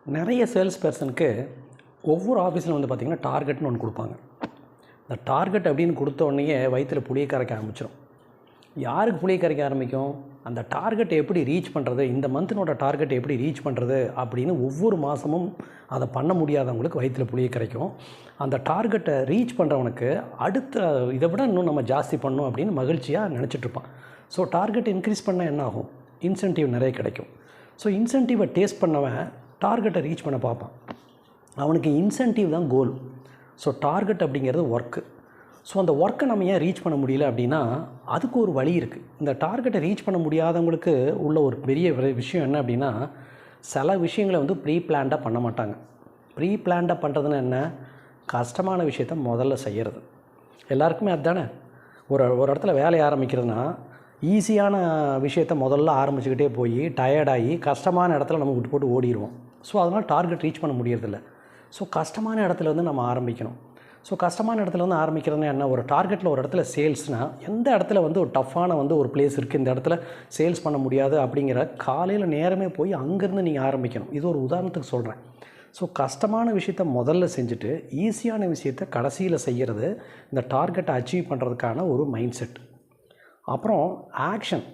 நிறைய சேல்ஸ் பர்சனுக்கு ஒவ்வொரு ஆஃபீஸில் வந்து பார்த்திங்கன்னா டார்கெட்னு ஒன்று கொடுப்பாங்க. இந்த டார்கெட் அப்படின்னு கொடுத்த உடனேயே வயிற்றில் புளியை கரைக்க ஆரம்பிச்சிடும். யாருக்கு புளியை கரைக்க ஆரம்பிக்கும்? அந்த டார்கெட்டை எப்படி ரீச் பண்ணுறது, இந்த மந்த்தினோட டார்கெட்டை எப்படி ரீச் பண்ணுறது அப்படின்னு ஒவ்வொரு மாதமும் அதை பண்ண முடியாதவங்களுக்கு வயிற்றில் புளியை கரைக்கும். அந்த டார்கெட்டை ரீச் பண்ணுறவனுக்கு அடுத்த இதை விட இன்னும் நம்ம ஜாஸ்தி பண்ணணும் அப்படின்னு மகிழ்ச்சியாக நினச்சிட்ருப்பான். ஸோ டார்கெட் இன்க்ரீஸ் பண்ணால் என்ன ஆகும்? இன்சென்டிவ் நிறைய கிடைக்கும். ஸோ இன்சென்டிவை டேஸ்ட் பண்ணவன் டார்கெட்டை ரீச் பண்ண பார்ப்பான். அவனுக்கு இன்சென்டிவ் தான் கோல். ஸோ டார்கெட் அப்படிங்கிறது ஒர்க்கு. ஸோ அந்த ஒர்க்கை நம்ம ஏன் ரீச் பண்ண முடியல அப்படின்னா அதுக்கு ஒரு வழி இருக்குது. இந்த டார்கெட்டை ரீச் பண்ண முடியாதவங்களுக்கு உள்ள ஒரு பெரிய விஷயம் என்ன அப்படின்னா, சில விஷயங்களை வந்து ப்ரீ பிளான்டாக பண்ண மாட்டாங்க. ப்ரீ பிளான்டாக பண்ணுறதுன்னா என்ன? கஷ்டமான விஷயத்த முதல்ல செய்கிறது. எல்லாருக்குமே அதுதானே. ஒரு இடத்துல வேலையை ஆரம்பிக்கிறதுனா ஈஸியான விஷயத்த முதல்ல ஆரம்பிச்சுக்கிட்டே போய் டயர்டாகி கஷ்டமான இடத்துல நம்ம விட்டு போட்டு ஓடிடுவோம். ஸோ அதனால் டார்கெட் ரீச் பண்ண முடியறதில்ல. ஸோ கஷ்டமான இடத்துல வந்து நம்ம ஆரம்பிக்கணும். ஸோ கஷ்டமான இடத்துல வந்து ஆரம்பிக்கிறதுனா என்ன? ஒரு டார்கெட்டில் ஒரு இடத்துல சேல்ஸ்னால் எந்த இடத்துல வந்து ஒரு டஃப்பான வந்து ஒரு பிளேஸ் இருக்குது, இந்த இடத்துல சேல்ஸ் பண்ண முடியாது அப்படிங்கிற காலையில் நேரமே போய் அங்கேருந்து நீங்கள் ஆரம்பிக்கணும். இது ஒரு உதாரணத்துக்கு சொல்கிறேன். ஸோ கஷ்டமான விஷயத்த முதல்ல செஞ்சுட்டு ஈஸியான விஷயத்த கடைசியில் செய்கிறது இந்த டார்கெட்டை அச்சீவ் பண்ணுறதுக்கான ஒரு மைண்ட் செட். அப்புறம் ஆக்ஷன்.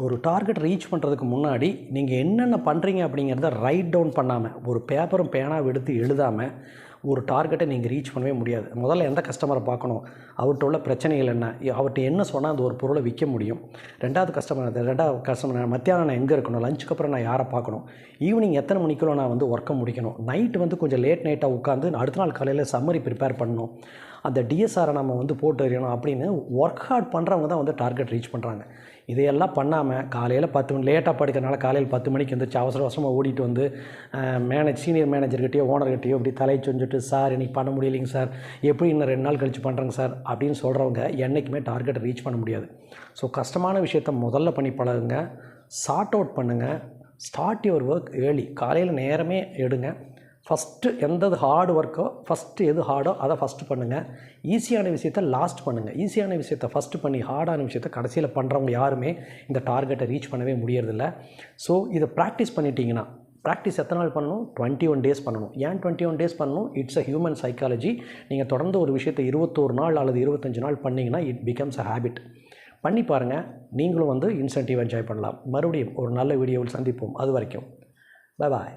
ஒரு டார்கெட் ரீச் பண்ணுறதுக்கு முன்னாடி நீங்கள் என்னென்ன பண்ணுறீங்க அப்படிங்கிறத ரைட் டவுன் பண்ணாமல், ஒரு பேப்பரும் பேனாவை எடுத்து எழுதாமல் ஒரு டார்கெட்டை நீங்கள் ரீச் பண்ணவே முடியாது. முதல்ல எந்த கஸ்டமரை பார்க்கணும், அவர்கிட்ட உள்ள பிரச்சனைகள் என்ன, அவர்கிட்ட என்ன சொன்னால் அந்த ஒரு பொருளை விற்க முடியும், ரெண்டாவது கஸ்டமர் மத்தியானம் நான் எங்கே இருக்கணும், லஞ்சுக்கு அப்புறம் நான் யாரை பார்க்கணும், ஈவினிங் எத்தனை மணிக்குள்ள நான் வந்து ஒர்க்கை முடிக்கணும், நைட்டு வந்து கொஞ்சம் லேட் நைட்டாக உட்காந்து அடுத்த நாள் காலையில் சம்மரி ப்ரிப்பேர் பண்ணணும், அந்த டிஎஸ்ஆரை நம்ம வந்து போட்டு எறியணும் அப்படின்னு ஒர்க் ஹார்ட் பண்ணுறவங்க தான் வந்து டார்கெட் ரீச் பண்ணுறாங்க. இதையெல்லாம் பண்ணாமல் காலையில் 10 மணி லேட்டாக படுக்கிறனால காலையில் 10 மணிக்கு வந்துச்சு அவசரமாக ஓடிட்டு வந்து சீனியர் மேனேஜர்கிட்டையோ ஓனர்கிட்டையோ இப்படி தலையை சொஞ்சுட்டு, சார் இன்றைக்கி பண்ண முடியலைங்க சார், எப்படி இன்னும் 2 நாள் கழித்து பண்ணுறேங்க சார் அப்படின்னு சொல்கிறவங்க என்றைக்குமே டார்கெட்டை ரீச் பண்ண முடியாது. ஸோ கஷ்டமான விஷயத்த முதல்ல பண்ணி பழகுங்க, சார்ட் அவுட் பண்ணுங்கள், ஸ்டார்ட் யுவர் ஒர்க் ஏர்லி. காலையில் நேரமே எடுங்க. ஃபஸ்ட்டு எந்தது ஹார்டு ஒர்க்கோ ஃபஸ்ட்டு எது ஹார்டோ அதை ஃபஸ்ட்டு பண்ணுங்கள். ஈஸியான விஷயத்தை லாஸ்ட் பண்ணுங்கள். ஈஸியான விஷயத்தை ஃபஸ்ட்டு பண்ணி ஹார்டான விஷயத்தை கடைசியில் பண்ணுறவங்க யாருமே இந்த டார்கெட்டை ரீச் பண்ணவே முடியறதில்ல. ஸோ இதை ப்ராக்டிஸ் பண்ணிட்டீங்கன்னா, ப்ராக்டிஸ் எத்தனை நாள் பண்ணணும்? 21 டேஸ் பண்ணணும். ஏன் 21 டேஸ் பண்ணணும்? It's a human psychology. நீங்கள் தொடர்ந்து ஒரு விஷயத்தை 21 நாள் அல்லது 25 நாள் பண்ணிங்கன்னா இட் பிகம்ஸ் அ ஹேபிட். பண்ணி பாருங்கள். நீங்களும் வந்து இன்சென்டிவ் என்ஜாய் பண்ணலாம். மறுபடியும் ஒரு நல்ல வீடியோவில் சந்திப்போம். அது வரைக்கும் பாய்.